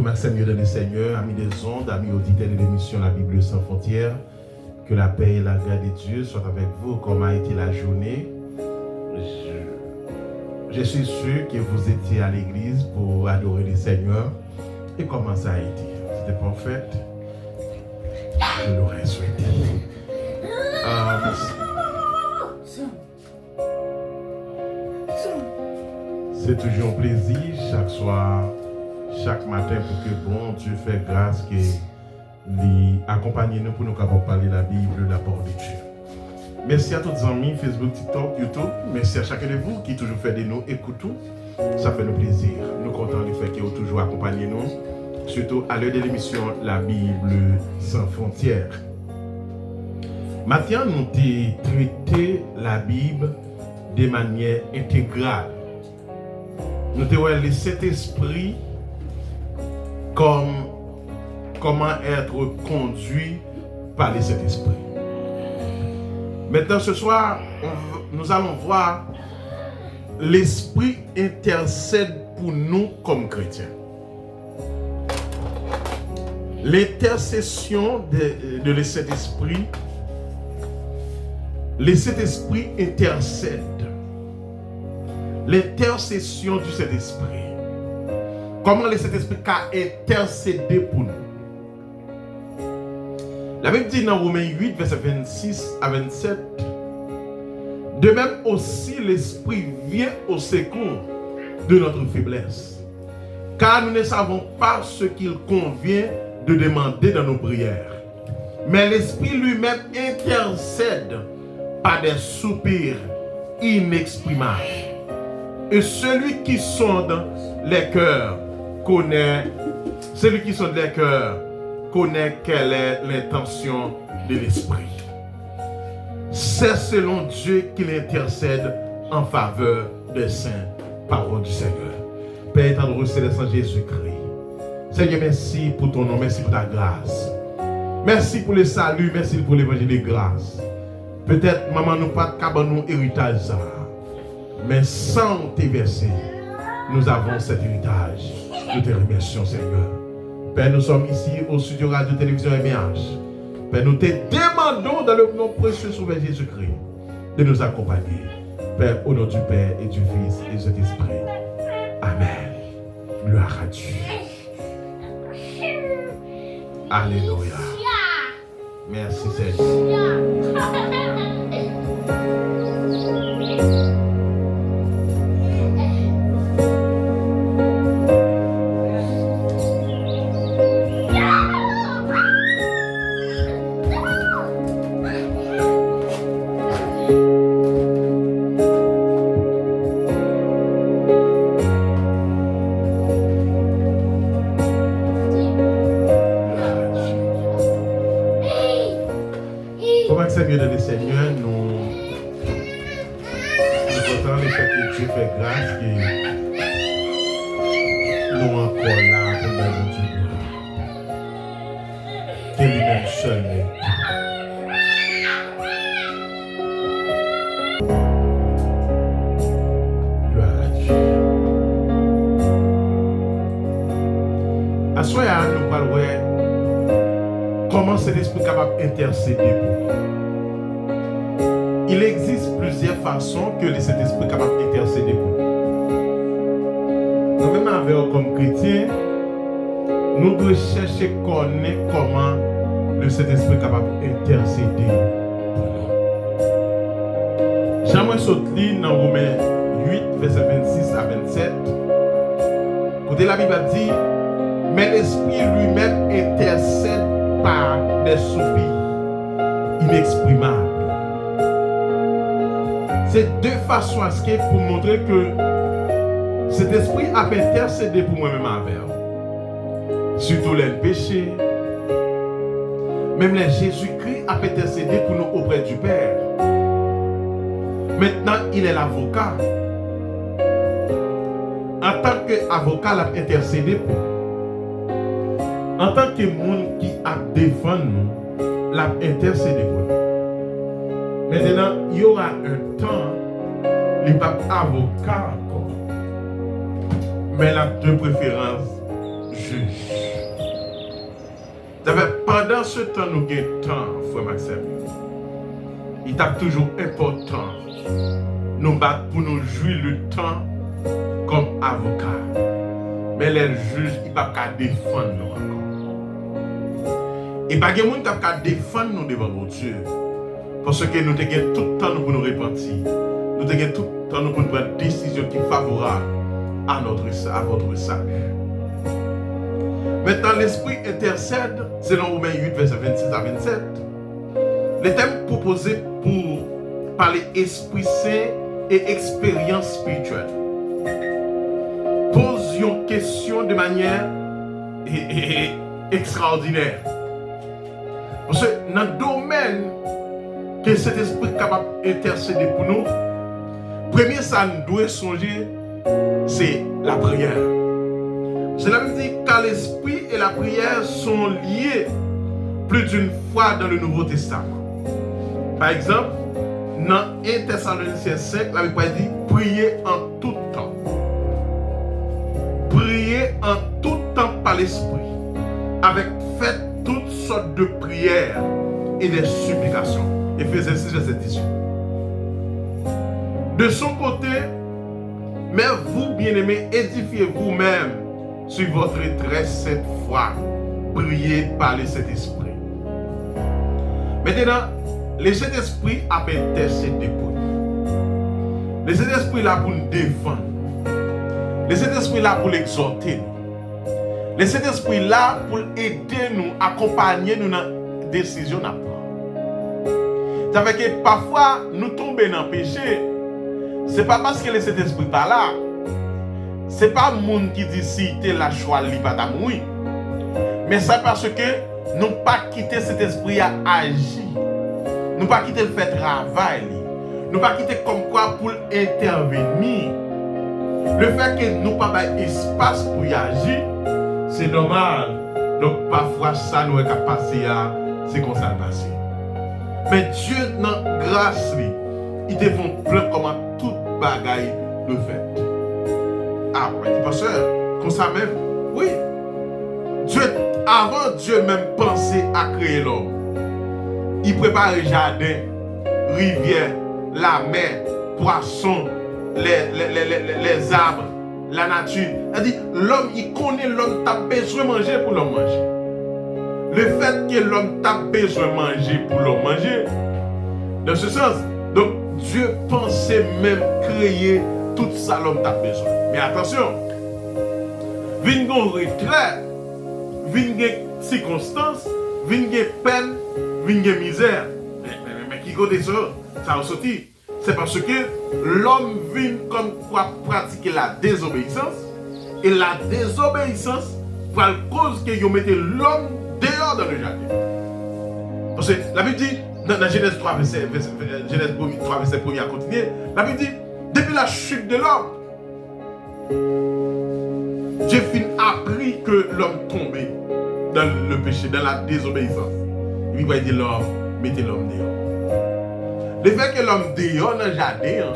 Comment Seigneur de Seigneur, amis des ondes, amis auditeurs de l'émission La Bible sans frontières, que la paix et la grâce de Dieu soient avec vous. Comment a été la journée? Je suis sûr que vous étiez à l'église pour adorer le Seigneur. Et comment ça a été? C'était parfait? Je l'aurais souhaité. C'est toujours un plaisir chaque soir, chaque matin pour que bon Dieu fait grâce que lui accompagne nous pour nous capables parler la Bible, la parole de Dieu. Merci à tous les amis Facebook, TikTok, YouTube. Merci à chacun de vous qui toujours fait de nous écouter. Ça fait nous plaisir. Nous comptons du fait que vous toujours accompagné nous, surtout à l'heure de l'émission La Bible sans frontières. Maintenant, nous avons traité la Bible de manière intégrale. Nous avons le Saint-Esprit comme comment être conduit par le Saint-Esprit. Maintenant, ce soir, nous allons voir l'Esprit intercède pour nous comme chrétiens. L'intercession de le Saint-Esprit, le Saint-Esprit intercède. L'intercession du Saint-Esprit. Comment le Saint-Esprit a intercédé pour nous? La Bible dit dans Romains 8, verset 26 à 27, de même aussi l'Esprit vient au secours de notre faiblesse, car nous ne savons pas ce qu'il convient de demander dans nos prières. Mais l'Esprit lui-même intercède par des soupirs inexprimables. Et celui qui sonde les cœurs connaît quelle est l'intention de l'Esprit. C'est selon Dieu qu'il intercède en faveur des saints paroles du Seigneur. Père tendre céleste en Jésus-Christ. Seigneur, merci pour ton nom, merci pour ta grâce. Merci pour le salut, merci pour l'évangile de grâce. Peut-être, maman, nous pas de nous héritage ça. Mais sans tes versets, nous avons cet héritage. Nous te remercions, Seigneur. Père, nous sommes ici au studio Radio Télévision MH. Père, nous te demandons dans le nom précieux Sauveur Jésus-Christ de nous accompagner. Père, au nom du Père et du Fils et du Saint-Esprit. Amen. Gloire à Dieu. Alléluia. Merci, Seigneur. Seigneur de Seigneur, nous comptons le fait que Dieu fait grâce que nous encore là pour nous Dieu. Que lui-même seul est. Gloire à Dieu. À soi, nous parlons comment cet esprit est capable d'intercéder pour nous. Il existe plusieurs façons que le Saint-Esprit est capable d'intercéder pour nous. Nous-mêmes, avec comme chrétiens, nous devons chercher à connaître comment le Saint-Esprit est capable d'intercéder pour nous. J'aimerais sauter dans Romains 8, verset 26 à 27. Côté la Bible dit, mais l'Esprit lui-même intercède par des soupirs inexprimables. C'est deux façons à ce pour montrer que cet esprit a intercédé pour moi-même avec. Surtout les péchés. Même les Jésus-Christ a intercédé pour nous auprès du Père. Maintenant, il est l'avocat. En tant qu'avocat, il a intercédé pour nous. En tant que monde qui a défendu nous, il a intercédé pour nous. Maintenant, il y aura un temps, il n'est pas avocat encore. Mais il a deux préférences juge. Pendant ce temps, nous avons temps, frère Maxime. Il est toujours important nous battre pour nous jouir le temps comme avocat. Mais les juges, ils ne peuvent pas défendre nous encore. Et pas de monde qui peut défendre nous devant mon Dieu. Parce que nous avons tout le temps pour nous repentir. Nous avons tout le temps pour nous prendre une décision qui est favorable à votre salut. Maintenant, l'Esprit intercède, selon Romains 8, verset 26 à 27. Les thèmes proposés pour parler Esprit Saint et expérience spirituelle posent une question de manière extraordinaire. Parce que dans le domaine que cet esprit est capable d'intercéder pour nous, premier, ça nous doit songer, c'est la prière. Cela veut dire que l'esprit et la prière sont liés plus d'une fois dans le Nouveau Testament. Par exemple, dans 1 Thessaloniciens 5, la Bible dit priez en tout temps. Priez en tout temps par l'esprit, avec faites toutes sortes de prières et des supplications. Éphésiens 6, verset 18. De son côté, mais vous, bien-aimés, édifiez vous-même sur votre très sainte foi. Priez par le Saint-Esprit. Maintenant, le Saint-Esprit a intercédé pour nous. Le Saint-Esprit est là pour nous défendre. Le Saint-Esprit est là pour l'exhorter nous. Le Saint-Esprit est là pour aider nous, accompagner nous dans la décision à prendre. Ça fait que parfois, nous tombons dans le péché. Ce n'est pas parce que le Saint-Esprit n'est pas là. Ce n'est pas le monde qui dit si tu es la choix, il va t'amourir. Mais c'est parce que nous n'avons pas quitté cet esprit à agir. Nous n'avons pas quitté le fait travail. Nous n'avons pas quitté comme quoi pour intervenir. Le fait que nous n'avons pas d'espace pour y agir, c'est normal. Donc parfois ça nous est passé à c'est comme ça passé. Mais Dieu dans grâce, il te font plein comment toute bagaille le fait. Ah oui, pasteur, comme ça même, oui. Dieu, avant Dieu même pensait à créer l'homme, il prépare le jardin, rivière, la mer, poissons, les arbres, la nature. Il dit, l'homme, il connaît l'homme, t'as besoin de manger pour l'homme manger. Le fait que l'homme t'a besoin de manger pour l'homme manger, dans ce sens, donc Dieu pensait même créer tout ça l'homme t'a besoin. Mais attention, vient une retraite, vient une circonstance, vient une peine, vient une misère. Mais qui côté ça? Ça a sorti. C'est parce que l'homme vient comme quoi pratiquer la désobéissance. Et la désobéissance, pour la cause que vous mettez l'homme dehors dans le jardin. Parce que la Bible dit, dans Genèse 3, verset 1 à continuer, la Bible dit, depuis la chute de l'homme, Dieu a appris que l'homme tombait dans le péché, dans la désobéissance. Il va dire l'homme, mettez l'homme dehors. Le fait que l'homme dehors dans le jardin,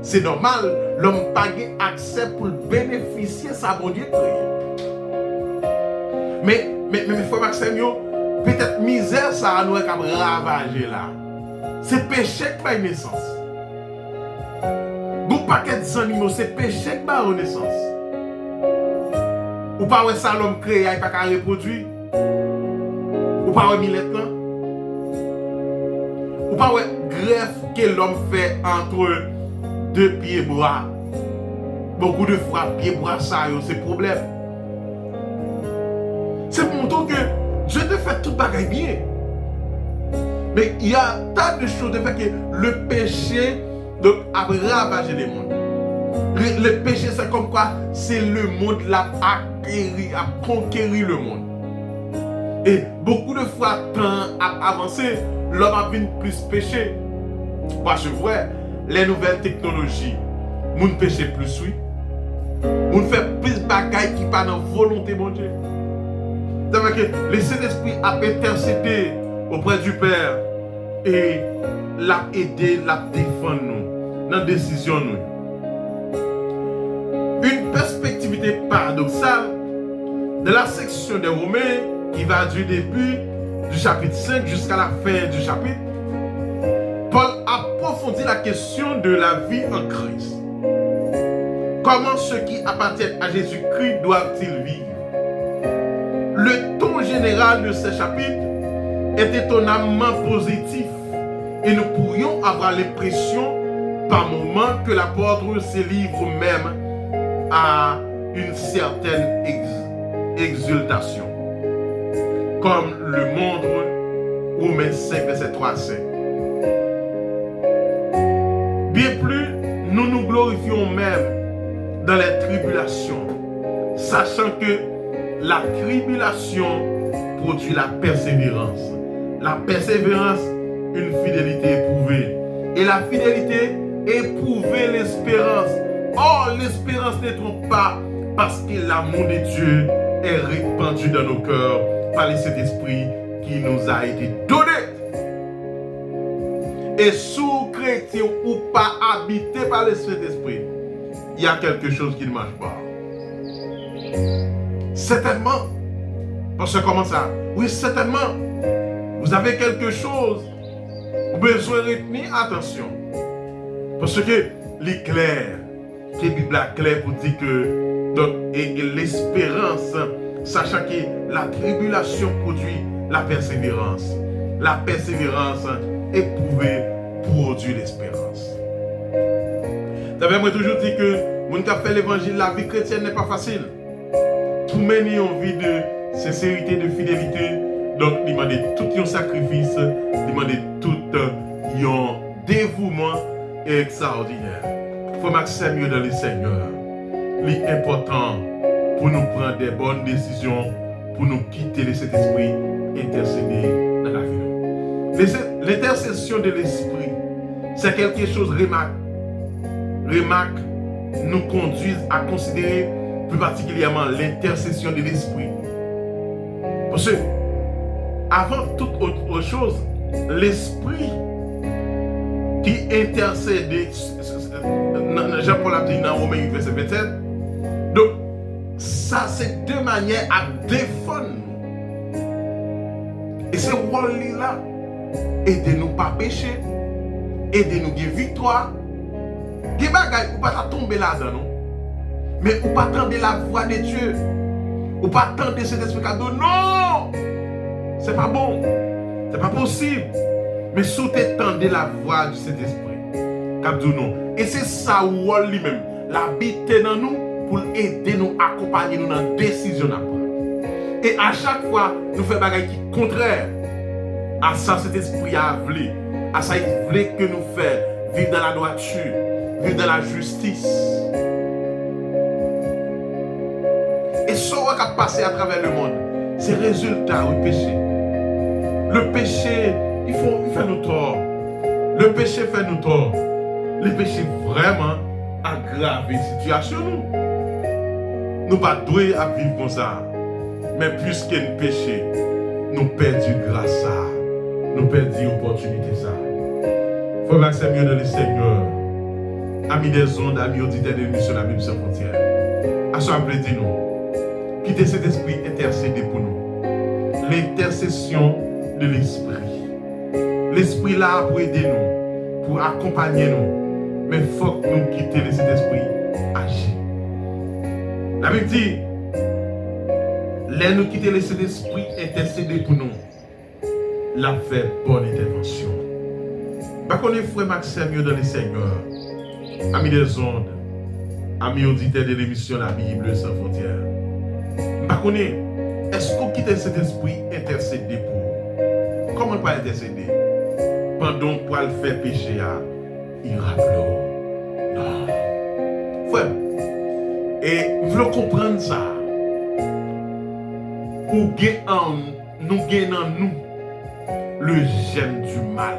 c'est normal, l'homme n'a pas accès pour bénéficier de sa bonne Dieu créée. Mais frère Maxime, peut-être misère ça nous a ravagé là. C'est péché qui a naissance. Bon paquet d'animaux, c'est péché qui a naissance. Ou pas ça l'homme créé, il pas qu'à reproduire. Ou pas millette là. Ou pas greffe que l'homme fait entre deux pieds bras. Beaucoup de fois pieds bras ça c'est problème. C'est pour montrer que Dieu te fait tout bagaille bien. Mais il y a tant de choses de fait que le péché donc, a ravagé le monde. Le péché, c'est comme quoi c'est le monde qui a conquéri le monde. Et beaucoup de fois, temps a avancé, l'homme a vu plus péché. Parce que vrai, les nouvelles technologies, moun péché plus, oui. Moun fait plus de bagaille qui pas dans la volonté de Dieu. C'est-à-dire que le Saint-Esprit a intercédé auprès du Père et l'a aidé, l'a défendu nous, dans la décision nous. Une perspectivité paradoxale Dans la section des Romains, qui va du début du chapitre 5 jusqu'à la fin du chapitre, Paul approfondit la question de la vie en Christ. Comment ceux qui appartiennent à Jésus-Christ doivent-ils vivre? Le ton général de ce chapitre est étonnamment positif et nous pourrions avoir l'impression par moments que l'apôtre se livre même à une certaine exultation, comme le montre Romains 5, verset 3 à 5. Bien plus, nous nous glorifions même dans les tribulations, sachant que la tribulation produit la persévérance. La persévérance, une fidélité éprouvée. Et la fidélité éprouver l'espérance. Or, l'espérance ne trompe pas, parce que l'amour de Dieu est répandu dans nos cœurs par le Saint-Esprit qui nous a été donné. Et sous chrétien ou pas habité par le Saint-Esprit, il y a quelque chose qui ne marche pas. Certainement. Parce que comment ça? Oui, certainement. Vous avez quelque chose. Vous avez besoin de retenir attention. Parce que l'éclair, qui est Bible clair pour dire que donc, et l'espérance, sachant que la tribulation produit la persévérance. La persévérance éprouvée produit l'espérance. Vous savez, moi toujours dit que mon qui a fait l'évangile, la vie chrétienne n'est pas facile. Tout mener en vie de sincérité, de fidélité, donc demander tout un sacrifice, demander tout un dévouement extraordinaire. Il faut maximiser dans le Seigneur. L'important pour nous prendre des bonnes décisions, pour nous quitter le Saint-Esprit, intercéder dans la vie. L'intercession de l'Esprit, c'est quelque chose remarque nous conduisent à considérer plus particulièrement l'intercession de l'Esprit. Parce que, avant toute autre chose, l'Esprit qui intercède, Jean-Paul a dit dans Romains 8, verset 27, donc, ça c'est deux manières à défendre. Et ce rôle-là, aidez-nous pas pécher, aidez-nous gagner victoire. Des bagailles, ou pas tomber là-dedans, non? Mais ou pas attendre la voix de Dieu. Ou pas attendre cet esprit cadeau. Non! C'est pas bon. C'est pas possible. Mais sous t'étendez la voix de cet esprit. Capdou non. Et c'est ça où lui-même. L'habiter dans nous pour aider nous, accompagner nous dans la décision à prendre. Et à chaque fois, nous faisons des bagailles qui sont contraires à ça, cet esprit a voulu. À ça, il voulait que nous fassions vivre dans la droiture, vivre dans la justice. Et ce qui a passé à travers le monde, c'est le résultat du péché. Le péché, il fait nous tort. Le péché fait nous tort. Le péché vraiment aggrave la situation. Nous ne pas doués à vivre comme ça. Mais puisque nous péché, nous perdons grâce à. Nous perdons l'opportunité ça. Il faut que c'est mieux dans le Seigneur. Amis des ondes, amis auditeurs de l'émission La Bible sans frontières. À ce moment-là, dis-nous, quittez cet esprit intercédé pour nous. L'intercession de l'esprit. L'esprit là pour aider nous, pour accompagner nous. Mais il faut que nous quittions cet esprit agir. La Bible dit, là nous quitter cet esprit intercédé pour nous. La fait bonne intervention. Parce qu'on est frère Maxime dans le Seigneur. Amis des ondes, amis auditeurs de l'émission La Bible sans frontières. Est-ce qu'on quitte cet esprit intercédé pour vous? Comment on peut intercéder? Pendant qu'on le faire pécher à Iraplo. Non. Frère, et vous voulez comprendre ça? Ou nous gagnons nous le gemme du mal.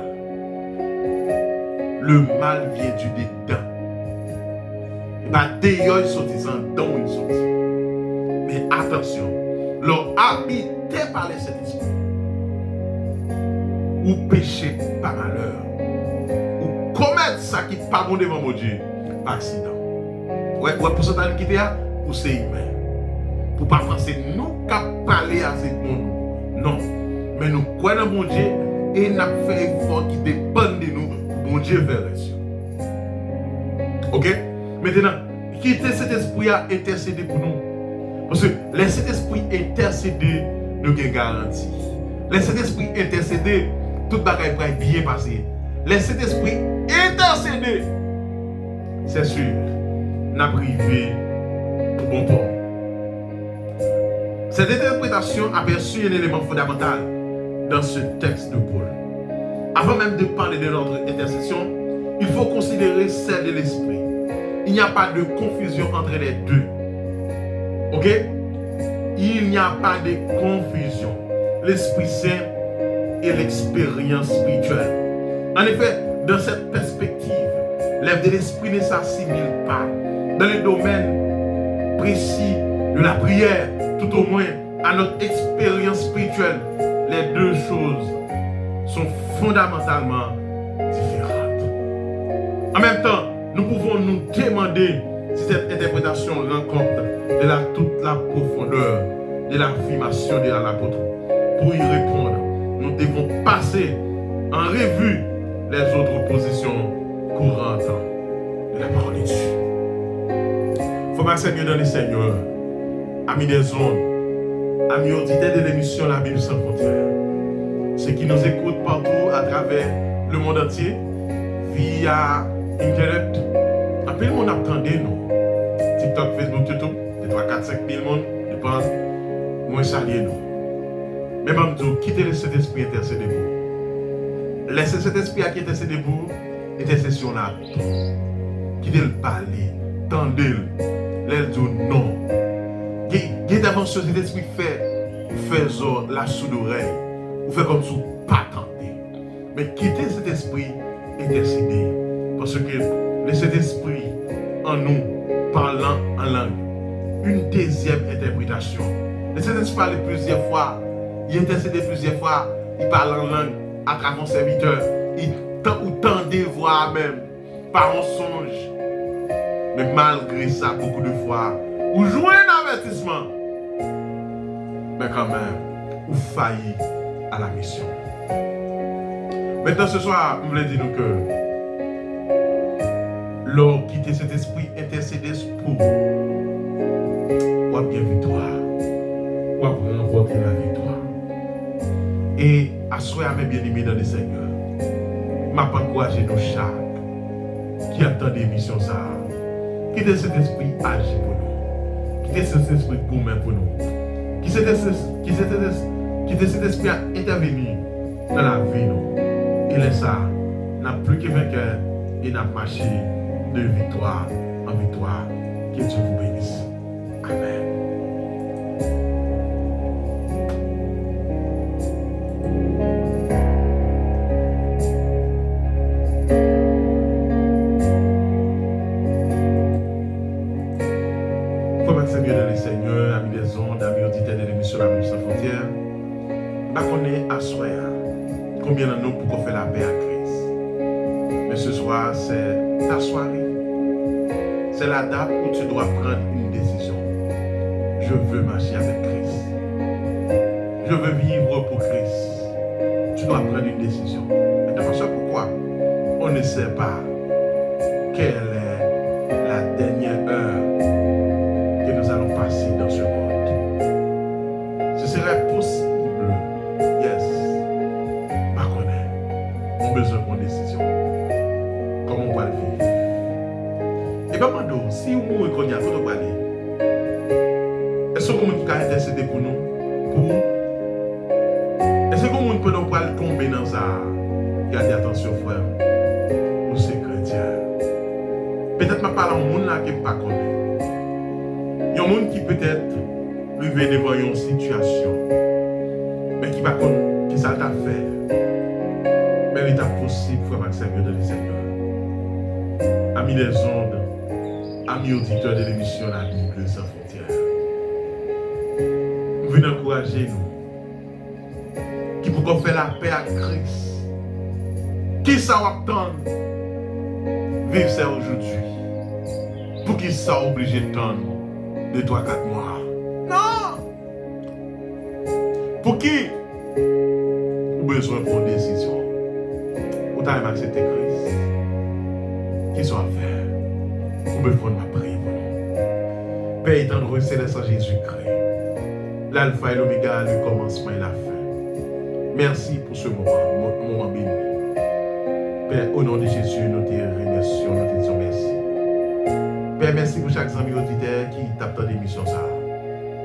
Le mal vient du dedans. Et bien, d'ailleurs, il sortit sans don, il sortit. Mais attention, l'on habité par les Saint-Esprit. Ou péché par malheur. Ou commettre ça qui n'est pas bon devant mon Dieu par accident. Ouais, pour ça, qui est ou c'est humain. pour pas penser nous qu'à parler à ce monde. Non. Mais nous croyons dans bon Dieu et nous avons fait effort qui dépend de nous pour bon Dieu vers les cieux. Ok? Maintenant, quitter cet esprit à intercéder pour nous. Parce que laisser cet esprit intercéder, nous avons garantie. Laisser cet esprit intercéder, tout bagaille va bien passer. Laisser cet esprit intercéder, c'est sûr, n'a privé pour bon port. Cette interprétation aperçut un élément fondamental dans ce texte de Paul. Avant même de parler de notre intercession, il faut considérer celle de l'esprit. Il n'y a pas de confusion entre les deux. Ok? Il n'y a pas de confusion. L'Esprit Saint et l'expérience spirituelle. En effet, dans cette perspective, l'œuvre de l'Esprit ne s'assimile pas dans le domaine précis de la prière, tout au moins à notre expérience spirituelle. Les deux choses sont fondamentalement différentes. En même temps, nous pouvons nous demander si cette interprétation rend compte de toute la profondeur de l'affirmation de l'apôtre. Pour y répondre, nous devons passer en revue les autres positions courantes de la parole de Dieu. Frères et sœurs dans le Seigneur, amis des ondes, amis auditeurs de l'émission La Bible sans frontières, ceux qui nous écoutent partout à travers le monde entier, via Internet, un peu le monde attendait nous. TikTok, Facebook, YouTube, de 3, 4, 5 000 monde, je pense, moi saluer nous. Mais même tout, quittez cet esprit intercédé pour. Laissez cet esprit qui intercédé pour, intercession là. Quittez le parler, tendez-le, l'aile dit non. Qui d'avance cet esprit faisant la sous d'oreille, ou fait comme si vous pas tenter. Mais quittez cet esprit intercédé, parce que cet esprit en nous, parlant en langue, une deuxième interprétation. Cet esprit parle plusieurs fois. Il intercède plusieurs fois, il parle en langue à travers son serviteur, il tend des voix même, par un songe. Mais malgré ça, beaucoup de fois, vous jouez un avertissement. Mais quand même, vous faillissez à la mission. Maintenant ce soir, je voulais dire que l'or quitter cet esprit intercédé pour ou bien victoire, ou remporter la victoire. Et à soi mes bien-aimés dans le Seigneur, m'a pas encouragé nos chaque qui attend des missions ça. Quittez cet esprit agir pour nous. Quittez cet esprit gourmand pour nous. Quittez cet esprit à intervenir dans la vie nous. Et laisse ça, n'a plus que vainqueur et n'a marché de victoire en victoire. Que Dieu vous bénisse. Amen. Seigneur, amis des ondes, amis auditeurs de l'émission La Bible sans frontières, on est à soi. Combien de nous pour faire la paix à Christ? Mais ce soir, c'est ta soirée. C'est la date où tu dois prendre une décision. Je veux marcher avec Christ. Je veux vivre pour Christ. Tu dois prendre une décision. Et de façon pourquoi on ne sait pas quelle est la dernière heure que nous allons passer dans ce monde. Ce serait possible, yes, ma connaît, on a besoin d'une décision. Comment on va le vivre? Et bien, maintenant, si on mourit qu'on y a tout de parler, est-ce que vous pouvez intercéder pour nous? Est-ce que vous pouvez tomber dans ça? Gardez attention, frère. Nous sommes chrétiens. Peut-être que je parle à un monde là qui ne pas connaît. Il y a un monde qui peut-être arrivé devant une situation, mais qui ne pas connaît qui ça t'a fait. Mais il est possible, frère Maxime, de le Seigneur. Amis des ondes, amis auditeurs de l'émission La Bible sans frontières, nous venons encourager nous, qui pouvons faire la paix à Christ. Qui ça va attendre? Vivre ça aujourd'hui. Pour qui ça obligé de attendre 2, 3, 4 mois? Non! Pour qui vous avez besoin de prendre une décision? Vous avez accepté Christ. Qui sont à faire? Vous pouvez prendre ma prière pour nous. Père étendre céleste en Jésus-Christ. L'alpha et l'oméga, le commencement et la fin. Merci pour ce moment béni. Père, au nom de Jésus, nous te remercions, nous te disons merci. Père, merci pour chaque ami auditeur qui tape dans l'émission ça.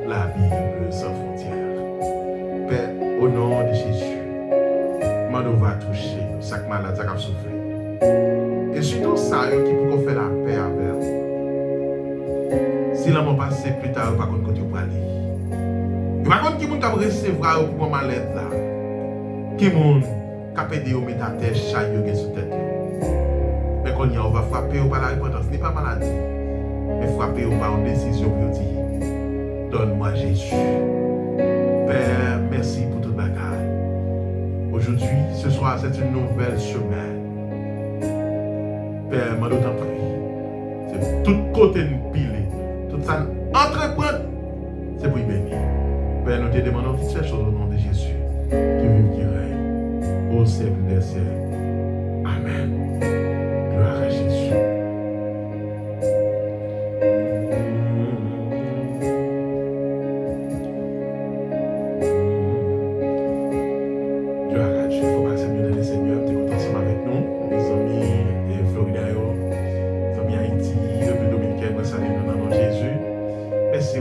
La Bible sans frontières. Père, au nom de Jésus, nous va toucher chaque malade, chaque souffrir. Et surtout ça, qui peut faire la paix avec vous. Si l'homme passe plus tard, par contre, quand tu vas aller. Par contre, qui peut recevoir pour malade là? Qui peut aider au mettre à terre, chaque sur tête. Mais quand on va frapper par la repentance, ce n'est pas maladie. Mais frapper par une décision pour dire, donne-moi Jésus. Père, merci pour toute bagarre. Aujourd'hui, ce soir, c'est une nouvelle semaine. Père, moi, t'en prie. C'est tout côté de pile, tout ça entreprendre, c'est pour y bénir. Père, nous te demandons toutes ces choses au nom de Jésus, qui vive, qui règne, au siècle des siècles. Amen. Gloire à Jésus. Merci,